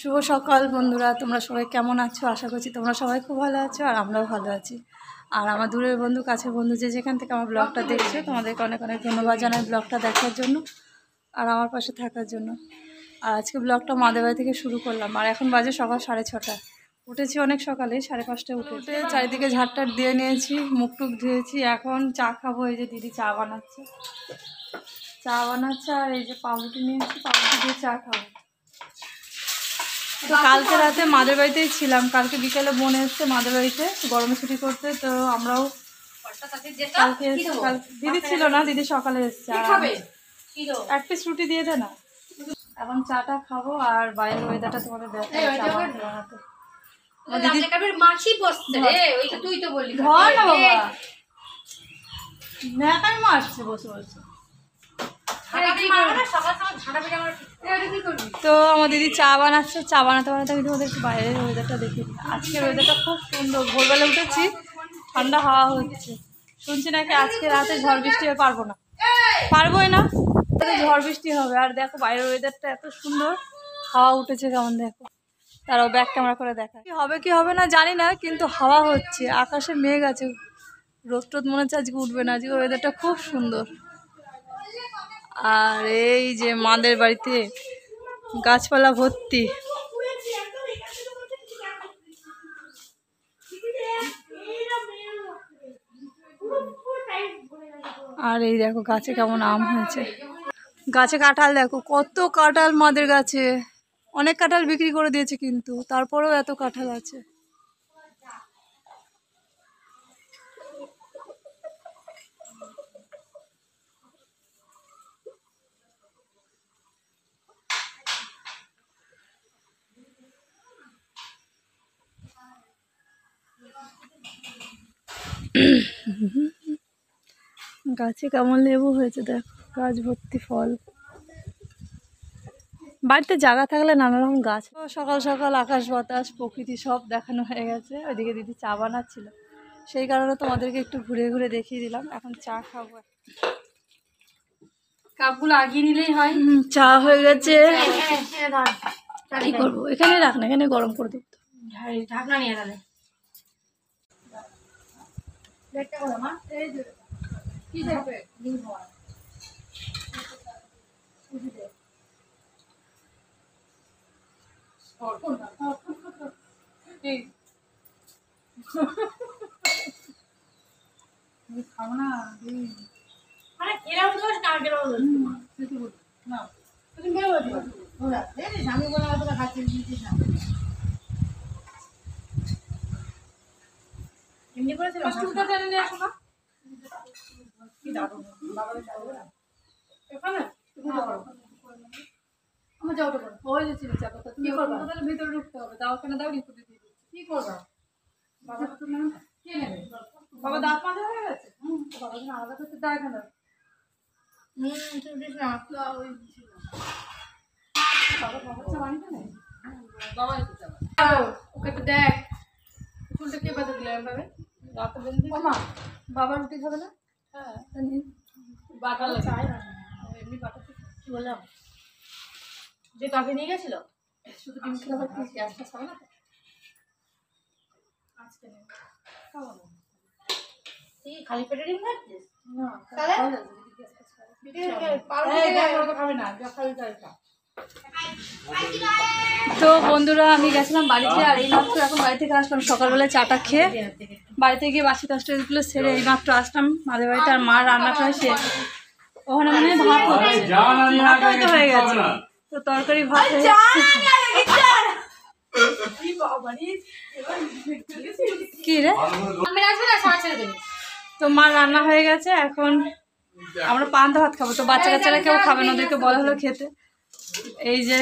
শুভ সকাল বন্ধুরা, তোমরা সবাই কেমন আছো? আশা করছি তোমরা সবাই খুব ভালো আছো আর আমরাও ভালো আছি। আর আমার দূরের বন্ধু, কাছের বন্ধু, যে যেখান থেকে আমার ব্লগটা দেখছো, তোমাদেরকে অনেক অনেক ধন্যবাদ জানাই ব্লগটা দেখার জন্য আর আমার পাশে থাকার জন্য। আর আজকে ব্লগটা মাদের বাড়ি থেকে শুরু করলাম। আর এখন বাজে সকাল 6:30। উঠেছি অনেক সকালে, 5:30 উঠে চারিদিকে ঝাড়টার দিয়ে নিয়েছি, মুখ টুক ধুয়েছি। এখন চা খাবো। এই যে দিদি চা বানাচ্ছে আর এই যে পাউরুটি নিয়েছি, পাউরুটি দিয়ে চা খাবো। তো কালকে রাতে মাদের বাড়িতেই ছিলাম। কালকে বিকেলে বোন এসছে মাদের বাড়িতে গরমে ছুটি করতে, তো আমরাও কালকে দিদি ছিল না, দিদি সকালে এসছে। এক পিস রুটি দিয়ে দে না। এখন চাটা খাবো আর বাইরের ওয়েদারটা তোমাদের দেখাতে। মারছে বসে বসে। তো আমার দিদি চা বানাচ্ছে, চা বানাতে বানাতে আমি তোমাদের বাইরের ওয়েদারটা দেখে দিই। আজকের ওয়েদারটা খুব সুন্দর। ভোরবেলা উঠেছি, ঠান্ডা হাওয়া হচ্ছে। শুনছি নাকি আজকে রাতে ঝড় বৃষ্টি হবে। পারবোই না, ঝড় বৃষ্টি হবে। আর দেখো বাইরের ওয়েদারটা এত সুন্দর, হাওয়া উঠেছে কেমন দেখো। তারাও ব্যাক ক্যামেরা করে দেখা কি হবে না জানি না, কিন্তু হাওয়া হচ্ছে, আকাশে মেঘ আছে। রোদ টোদ মনে হচ্ছে আজকে উঠবে না। আজকে ওয়েদারটা খুব সুন্দর। আর এই যে মাদের বাড়িতে গাছপালা ভর্তি। আর এই দেখো গাছে কেমন আম হয়েছে। গাছে কাঁঠাল দেখো, কত কাঁঠাল মাদের গাছে। অনেক কাঁঠাল বিক্রি করে দিয়েছে, কিন্তু তারপরেও এত কাঁঠাল আছে। গাছে কেমন লেবু হয়েছে দেখো, গাছ ভর্তি ফল। বাড়িতে জায়গা থাকলে নানা রকম গাছ। সকাল সকাল আকাশ বাতাস প্রকৃতি সব দেখানো হয়ে গেছে। ওইদিকে দিদি চা বানাচ্ছিল, সেই কারণে তোমাদেরকে একটু ঘুরে ঘুরে দেখিয়ে দিলাম। এখন চা খাবো। কাপগুলো আগিয়ে নিলেই হয়। চা হয়ে গেছে। কি করবো, এখানে রাখ না, এখানে গরম করে দেবো। ঢাকনা নিয়ে গেলে কি দেখবে খাবো না। এমনি করে ভিতরে ঢুকতে হবে। দাও কেন দাও, কি করবো? বাবা দাঁত মাজা হয়ে গেছে। বাবা আলাদা করতে দেয় কেন? ওকে তো দেখ, চুলটা কে বাঁধা দিলে এভাবে? বাবা রুটি খাবে না? হ্যাঁ, বাটা চাই না, এমনি বাটা। কি বললাম যে কাকে নিয়ে গেছিল? শুধু ডিম খেলে হবে, গ্যাসটা খাবে না আজকে? খাবো না। খালি পেটে ডিম খাচ্ছিস? তো বন্ধুরা, আমি গেছিলাম বাড়িতে, আর এইমাত্র এখন বাড়ি থেকে আসলাম। সকালবেলায় চাটা খেয়ে বাড়িতে গিয়ে বাসি কাজগুলো সেরে এইমাত্র আসলাম মাদের বাড়িতে। আর মা রান্নাটা শেষ, ওখানে মনে হয় ভাত হচ্ছে, হয়ে গেছে। তো তরকারি ভাত হয়ে কি রে, তো মা রান্না হয়ে গেছে। এখন আমরা পান্তা ভাত খাবো। তো বাচ্চা কাচ্চারা কেউ খাবে না, ওদেরকে বলা হলো খেতে। এই যে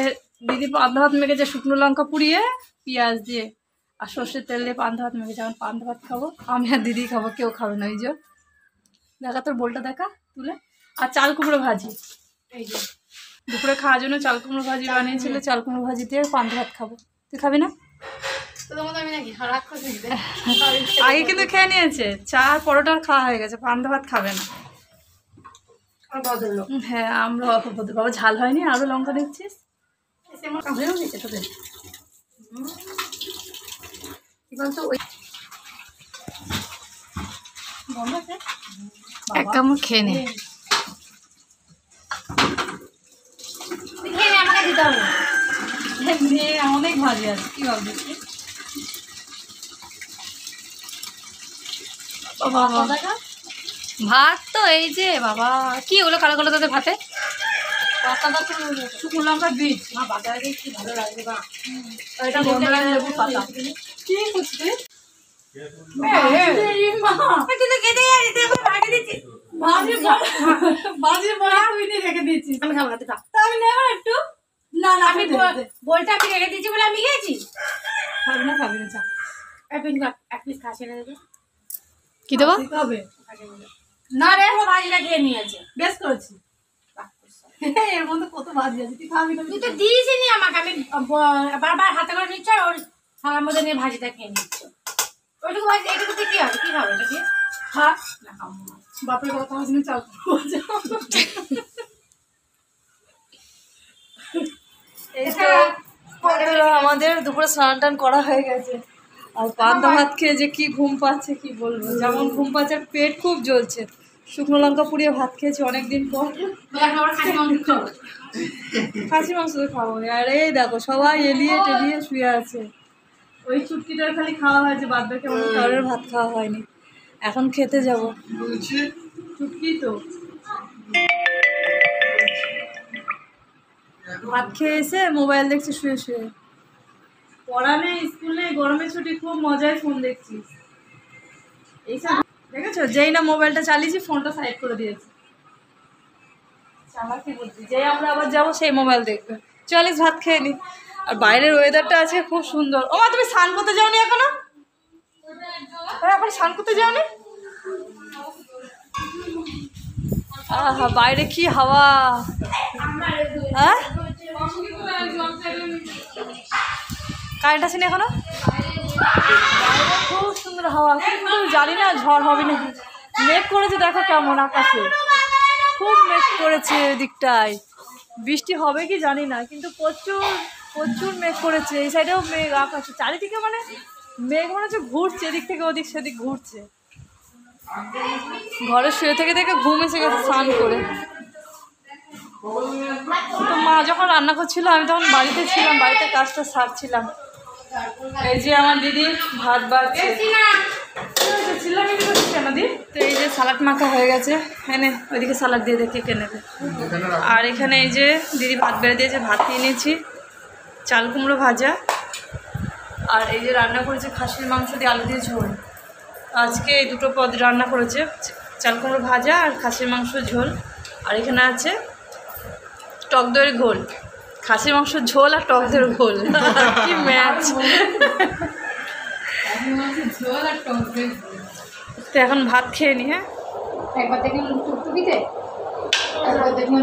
দিদি পান্তা ভাত মেখেছে, শুকনো লঙ্কা পুড়িয়ে পেঁয়াজ দিয়ে আর সর্ষের তেল দিয়ে পান্তা ভাত মেখেছে। এখন পান্তা ভাত খাবো, আমি আর দিদি খাবো, কেউ খাবে না। এই যে দেখা, তোর বোলটা দেখা তুলে। আর চাল কুমড়ো ভাজি, এই যে দুপুরে খাওয়ার জন্য চাল কুমড়ো ভাজি বানিয়েছিল। চাল কুমড়ো ভাজি দিয়ে পান্তা ভাত খাবো। তুই খাবি না? আগে কিন্তু খেয়ে নিয়েছে, চা পরোটার খাওয়া হয়ে গেছে, পান্তা ভাত খাবে না। হ্যাঁ, আমরা বাবা ঝাল হয়নি, আরো লঙ্কা দিচ্ছিস। হয়েও গেছে তোদের কি বলতো ওই এক কামড় খেয়ে নে। খেয়ে আমাকে দিতে হবে অনেক ভারী আছে কি ভাবছিস? ভাত তো এই যে বাবা কি ওগুলো কালো কালো তোদের ভাতে পাতাটা তো শুকনো লঙ্কার বীজ বাজারে কি ভালো লাগবে বা এটা গরমে লেবু পাতা কি করছিস? রেখে দিয়েছি আমি খাবো না তুই খা। আমি নেব একটু না না আমি বলটা আমি রেখে দিয়েছি বলে আমি খেয়েছি খাবি না খাবি না চা এক পিস খাসি না দেবে কি দেবো হবে না রে ও ভাজিটা খেয়ে নিয়েছে বেশ করেছি এর মধ্যে কত ভাজি আছে তুই খাবি না তুই তো দিয়েছি নি আমাকে আমি বারবার হাতে করে নিচ্ছ আর ওর থালার মধ্যে নিয়ে ভাজিটা খেয়ে নিচ্ছ ওইটুকু ভাজি এইটুকু দিয়ে কি হবে কি খাবে এটা দিয়ে খা না খাবো না বাপের কথা শুনে চাল আমাদের দুপুরে স্নান টান করা হয়ে গেছে আর পান্তা ভাত খেয়ে যে কি ঘুম পাচ্ছে কি বলবো যেমন ঘুম পাচ্ছে আর পেট খুব জ্বলছে শুকনো লঙ্কা পুড়িয়ে ভাত খেয়েছি অনেকদিন পর খাসি মাংস তো খাবো আর এই দেখো সবাই এলিয়ে টেলিয়ে শুয়ে আছে ওই চুটকিটার খালি খাওয়া হয়েছে বাদ বাকি আমাদের কারোর ভাত খাওয়া হয়নি এখন খেতে যাব চুটকি তো ভাত খেয়ে এসে মোবাইল দেখছি শুয়ে শুয়ে পড়া নেই স্কুল নেই গরমের ছুটি খুব মজায় ফোন দেখছিস এইসব দেখেছো যেই না মোবাইলটা চালিয়েছি ফোনটা সাইড করে দিয়েছি চালাকি বলছি যেই আমরা আবার যাবো সেই মোবাইল দেখবে চলিস ভাত খেয়ে নি আর বাইরের ওয়েদারটা আছে খুব সুন্দর ও মা তুমি স্নান করতে যাওনি এখনো এখন স্নান করতে যাওনি আহা বাইরে কি হাওয়া হ্যাঁ কারেন্ট আসেনি এখনো খুব সুন্দর হাওয়া কিন্তু জানি না ঝড় হবে নাকি মেঘ করেছে দেখো কেমন আকাশে খুব মেঘ করেছে দিকটায় বৃষ্টি হবে কি জানি না কিন্তু প্রচুর প্রচুর মেঘ করেছে এই সাইডেও মেঘ আকাশে চারিদিকে মানে মেঘ মনে হচ্ছে ঘুরছে এদিক থেকে ওদিক সেদিক ঘুরছে ঘরে শুয়ে থেকে দেখে ঘুম এসে গেছে স্নান করে তো মা যখন রান্না করছিল আমি তখন বাড়িতে ছিলাম বাড়িতে কাজটা সারছিলাম এই যে আমার দিদি ভাত বাড়ছে কেন দি তো এই যে সালাড মাখা হয়ে গেছে এনে ওইদিকে সালাড দিয়ে দেখি কে নেবে আর এখানে এই যে দিদি ভাত বেড়ে দিয়েছে ভাত নিয়ে নিয়েছি চাল কুমড়ো ভাজা আর এই যে রান্না করেছে খাসির মাংস দিয়ে আলু দিয়ে ঝোল আজকে এই দুটো পদ রান্না করেছে চাল কুমড়ো ভাজা আর খাসির মাংস ঝোল আর এখানে আছে টক দইয়ের ঘোল খাসির মাংস ঝোল আর টক দইয়ের ঘোল কি ম্যাচ তো এখন ভাত খেয়ে নি হ্যাঁ একবার দেখলাম টুকটুকিতে একবার দেখলাম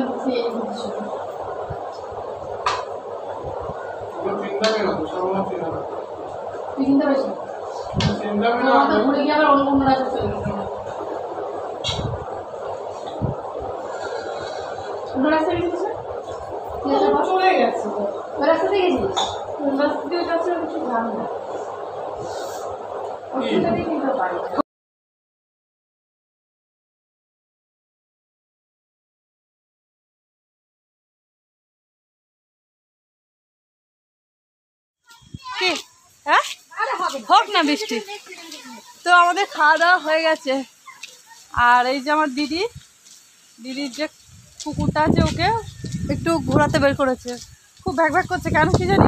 তুই চিনতে পারছিস ঘুরে গিয়ে আবার অন্য রাস্তা চলে গেছে অন্য রাস্তায় গেছিস চলে গেছে ওই রাস্তাতে গেছিস কোন রাস্তা দিয়ে যাচ্ছে আমি কিছু জানি না কি হ্যাঁ হোক না বৃষ্টি তো আমাদের খাওয়া দাওয়া হয়ে গেছে আর এই যে আমার দিদির যে কুকুরটা আছে ওকে একটু ঘোরাতে বের করেছে খুব ভ্যাক ভ্যাক করছে কেন কি জানি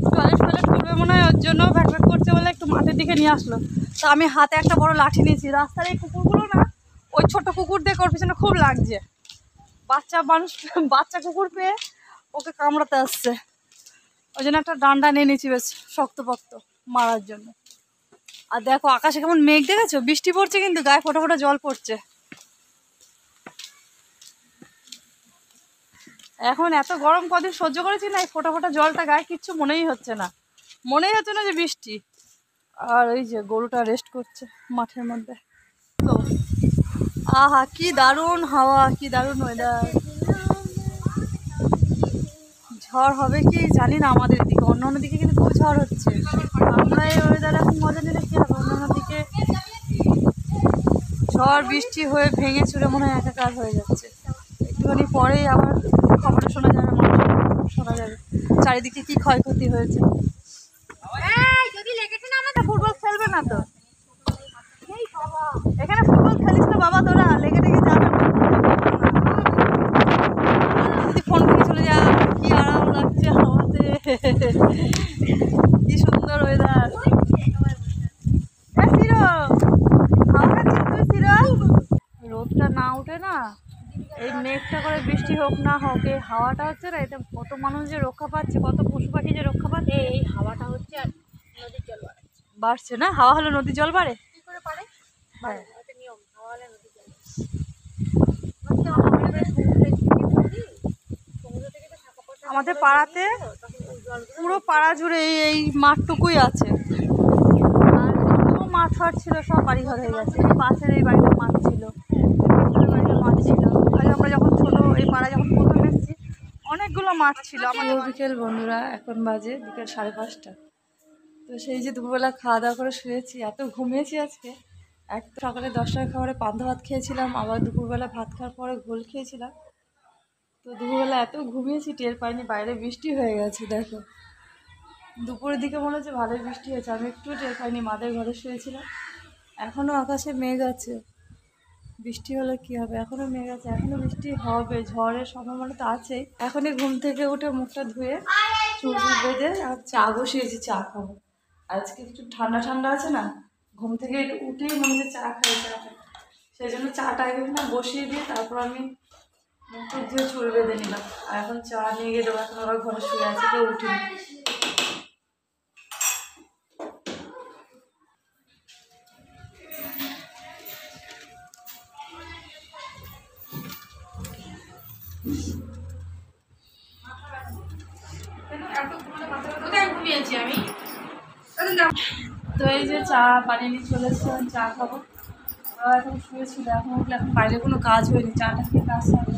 টয়লেট করবে মনে হয় ওর জন্য ভ্যাক ভ্যাক করছে বলে একটু মাঠের দিকে নিয়ে আসলো তো আমি হাতে একটা বড় লাঠি নিয়েছি রাস্তার এই কুকুরগুলো না ওই ছোট কুকুর দেখে ওর পিছনে খুব লাগছে বাচ্চা কুকুর পেয়ে ওকে কামড়াতে আসছে ওই জন্য একটা ডান্ডা নিয়ে নিয়েছি বেশ শক্তপোক্ত মারার জন্য আর দেখো আকাশে কেমন মেঘ দেখেছো বৃষ্টি পড়ছে কিন্তু গায়ে ফোটা ফোটা জল পড়ছে এখন এত গরম কদিন সহ্য করেছি না এই ফোটা ফোটা জলটা গায়ে কিচ্ছু মনেই হচ্ছে না যে বৃষ্টি আর ওই যে গরুটা রেস্ট করছে মাঠের মধ্যে তো আহা কি দারুণ হাওয়া কি দারুণ ওয়েদার ঝড় হবে কি জানি না, আমাদের দিকে অন্য দিকে কিন্তু খুব ঝড় হচ্ছে। আমরা এই ওয়েদারে এখন মজা নিলে কী হবে, অন্য দিকে ঝড় বৃষ্টি হয়ে ভেঙে চুরে মনে হয় একাকার হয়ে যাচ্ছে। একটুখানি পরেই আবার খবরে শোনা যাবে, শোনা যাবে চারিদিকে কি ক্ষয়ক্ষতি হয়েছে। ফুটবল খেলবে না তো, এখানে ফুটবল খেলিস না বাবা, তোরা লেগে লেগে যাবে না। যদি ফোন করে চলে যা, কি আরাম লাগছে আমাদের, কি সুন্দর ওয়েদার। রোদটা না উঠে না, এই মেঘটা করে বৃষ্টি হোক না হোক, এই হাওয়াটা হচ্ছে না, এটা কত মানুষ যে রক্ষা পাচ্ছে, কত পশু পাখি যে রক্ষা পাচ্ছে। এই হাওয়াটা হচ্ছে আর নদীর জল বাড়ছে না, হাওয়া হলে নদীর জল বাড়ে। কি করে পারে? হ্যাঁ, এটা নিয়ম, হাওয়া হলে নদীর জল আমাদের পাড়াতে পুরো পাড়া জুড়ে এই মাঠটুকুই আছে, আর পুরো মাঠ ফাট ছিল, সব বাড়িঘর হয়ে গেছে। এই পাশের এই বাড়িতে মাঠ ছিল, বাড়িতে মাঠ ছিল আগে, আমরা যখন ছোটো এই পাড়া যখন প্রথম এসেছি অনেকগুলো মাঠ ছিল আমাদের। বিকেল বন্ধুরা, এখন বাজে বিকেল 5:30। তো সেই যে দুপুরবেলা খাওয়া দাওয়া করে শুয়েছি, এত ঘুমিয়েছি আজকে। এক তো সকালে 10টার খাবারে পান্তা ভাত খেয়েছিলাম, আবার দুপুরবেলা ভাত খাওয়ার পরে ঘোল খেয়েছিলাম। তো দুপুরবেলা এত ঘুমিয়েছি টের পাইনি, বাইরে বৃষ্টি হয়ে গেছে। দেখো দুপুরের দিকে মনে হচ্ছে ভালোই বৃষ্টি হয়েছে, আমি একটু টের পাইনি, মাদের ঘরে শুয়েছিলাম। এখনও আকাশে মেঘ আছে, বৃষ্টি হলে কি হবে, এখনও মেঘ আছে, এখনও বৃষ্টি হবে, ঝড়ের সম্ভাবনা তো আছেই। এখনই ঘুম থেকে উঠে মুখটা ধুয়ে চুল বেঁধে আর চা বসিয়েছি, চা খাবো। আজকে একটু ঠান্ডা ঠান্ডা আছে না, ঘুম থেকে উঠেই মনে হচ্ছে চা খাই, চা খাই। সেই জন্য চাটা আগে না বসিয়ে দিয়ে তারপর আমি মুখটা ধুয়ে চুল বেঁধে নিলাম। আর এখন চা নিয়ে গিয়ে দেবো, এখন আবার ঘরে শুয়ে আছে, কেউ উঠিনি। কোথায় ঘুমিয়েছি আমি? তো এই যে চা বানিয়ে নিয়ে চলে এসেছি, আমি চা খাবো। এখন শুয়েছিল, এখন উঠলে, এখন বাইরে কোনো কাজ হয়নি, চাটা খেয়ে কাজ হবে।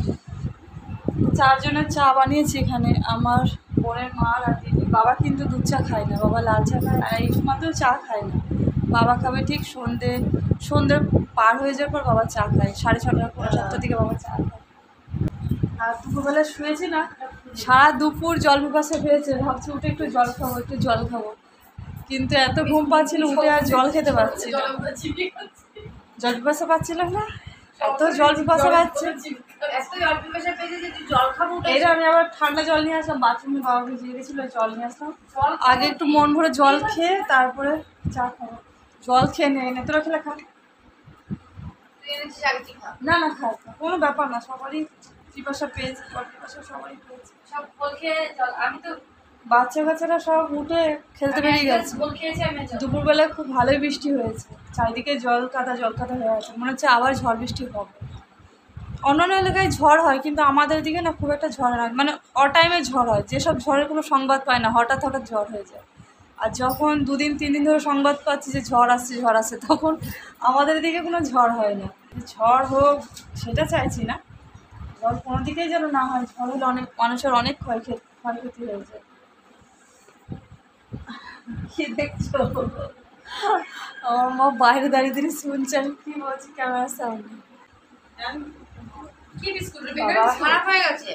4 জনের চা বানিয়েছি এখানে, আমার বোনের মা আর দিদি। বাবা কিন্তু দুধ চা খায় না, বাবা লাল চা খায়, আর এই সময়তেও চা খায় না। বাবা খাবে ঠিক সন্ধে পার হয়ে যাওয়ার পর বাবা চা খায়, 6:30 পৌনে 7টার দিকে বাবা চা খায়। আর দুপুরবেলা শুয়েছি না, সারা দুপুর জল পিপাসা পেয়েছে, ভাবছি উঠে একটু জল খাবো, কিন্তু এত ঘুম পাচ্ছিল, উঠে আর জল খেতে পারছি না। জল পিপাসা পাচ্ছিলাম না, এত জল পিপাসা পাচ্ছে। এই আমি আবার ঠান্ডা জল নিয়ে আসলাম, বাথরুমে বাবা ভিজিয়ে গেছিলো, জল নিয়ে আসলাম। আগে একটু মন ভরে জল খেয়ে তারপরে চা খাবো। জল খেয়ে নেই না, তোরা খেলে খা। না না, খা, কোনো ব্যাপার না, সবারই পিপাসা পেয়েছে, জল পিপাসা সবারই পেয়েছে। সব ফল খেয়ে জল, আমি তো বাচ্চা কাচ্চারা সব উঠে খেলতে বেরিয়ে গেছে। ফল খেয়েছি আমি। দুপুরবেলায় খুব ভালোই বৃষ্টি হয়েছে, চারিদিকে জল কাদা হয়ে আছে, মনে হচ্ছে আবার ঝড় বৃষ্টি হবে। অন্যান্য এলাকায় ঝড় হয়, কিন্তু আমাদের দিকে না খুব একটা ঝড় হয়, মানে অটাইমে ঝড় হয়, যেসব ঝড়ের কোনো সংবাদ পায় না, হঠাৎ ঝড় হয়ে যায়। আর যখন 2-3 দিন ধরে সংবাদ পাচ্ছি যে ঝড় আসছে, তখন আমাদের দিকে কোনো ঝড় হয় না। ঝড় হোক সেটা চাইছি না, ঝড় কোনো দিকেই যেন না হয়, ঝড় হলে অনেক মানুষের অনেক ক্ষয়ক্ষতি হয়ে যায়। কি দেখছো? আমার মা বাইরে দাঁড়িয়ে শুনছে আমি কি বলছি, ক্যামেরার সামনে। কি বিস্কুট খারাপ হয়ে গেছে?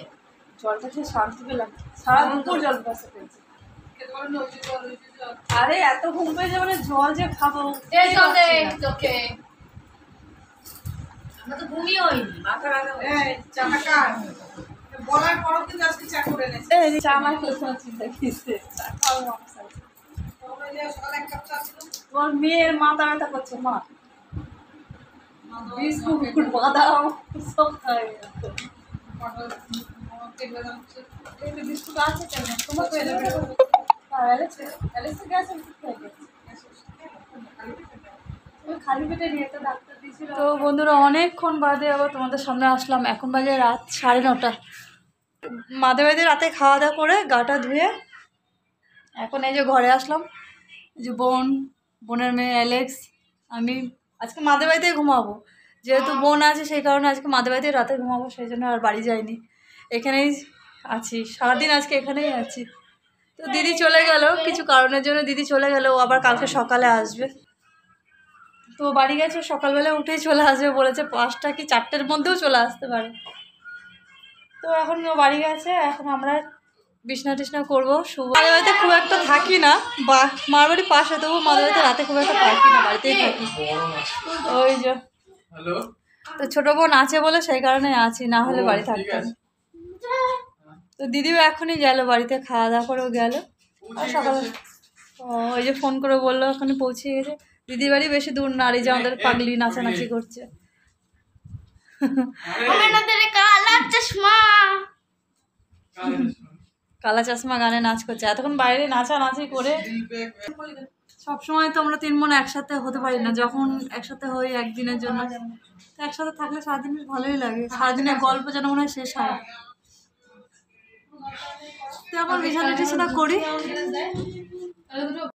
জলটা খেয়ে শান্তি পেলাম, সারা দুপুর জল পিপাসা পেয়েছে। আরে এত ঘুম পেয়ে যাবে না, জল যে খাবো। আমরা তো ঘুমিয়ে হয়নি, মাথা ব্যথা বলার পরও কিন্তু আজকে চা করে এনেছে। চা আমার কোনো চিন্তা কিসে, চা খাবো আমার সাথে। সকালে 1 কাপ চা ছিল। তোমার মেয়ের মাথা ব্যথা করছে, মা বিস্কুট বাদাম সব খাই। বিস্কুট আছে কেন তোমার? খালি পেটে নিয়ে তো ডাক্তার দিয়েছিল। তো বন্ধুরা, অনেকক্ষণ বাদে আবার তোমাদের সামনে আসলাম, এখন বাজে রাত 9:30। মাদের বাড়িতে রাতে খাওয়া দাওয়া করে গাটা ধুয়ে এখন এই যে ঘরে আসলাম। এই যে বোনের মেয়ে অ্যালেক্স, আমি আজকে মাদের বাড়িতেই ঘুমাবো, যেহেতু বোন আছে সেই কারণে আজকে মাদের বাড়িতেই রাতে ঘুমাবো, সেই জন্য আর বাড়ি যাইনি, এখানেই আছি, সারাদিন আজকে এখানেই আছি। তো দিদি চলে গেল কিছু কারণের জন্য, দিদি চলে গেল, ও আবার কালকে সকালে আসবে। তো বাড়ি গেছে, সকালবেলা উঠেই চলে আসবে বলেছে, 5টা কি 4টের মধ্যেও চলে আসতে পারে। তো এখন ও বাড়ি গেছে, এখন আমরা বিছনা টিছনা করবো। মাদের বাড়িতে খুব একটা থাকি না, মার বাড়ির পাশে, তবু মাদের বাড়িতে রাতে খুব একটা থাকি না, বাড়িতেই থাকি। ওই যে তো ছোট বোন আছে বলে সেই কারণে আছি, না হলে বাড়ি থাকতাম। তো দিদিও এখনই গেল বাড়িতে, খাওয়া দাওয়া করেও গেল। আর সকালে ওই যে ফোন করে বললো ওখানে পৌঁছে গেছে। দিদির বাড়ি বেশি দূর না, আর এই যে আমাদের পাগলি নাচানাচি করছে। কালা চশমা গানে নাচ করছে, এতক্ষণ বাইরে নাচানাচি করে। সবসময় তো আমরা 3 বোন একসাথে হতে পারি না, যখন একসাথে হই একদিনের জন্য, তো একসাথে থাকলে সারাদিন বেশ ভালোই লাগে, সারাদিনের গল্প যেন মনে হয় শেষ হয়। তো এখন বিছানা টিছানা করি।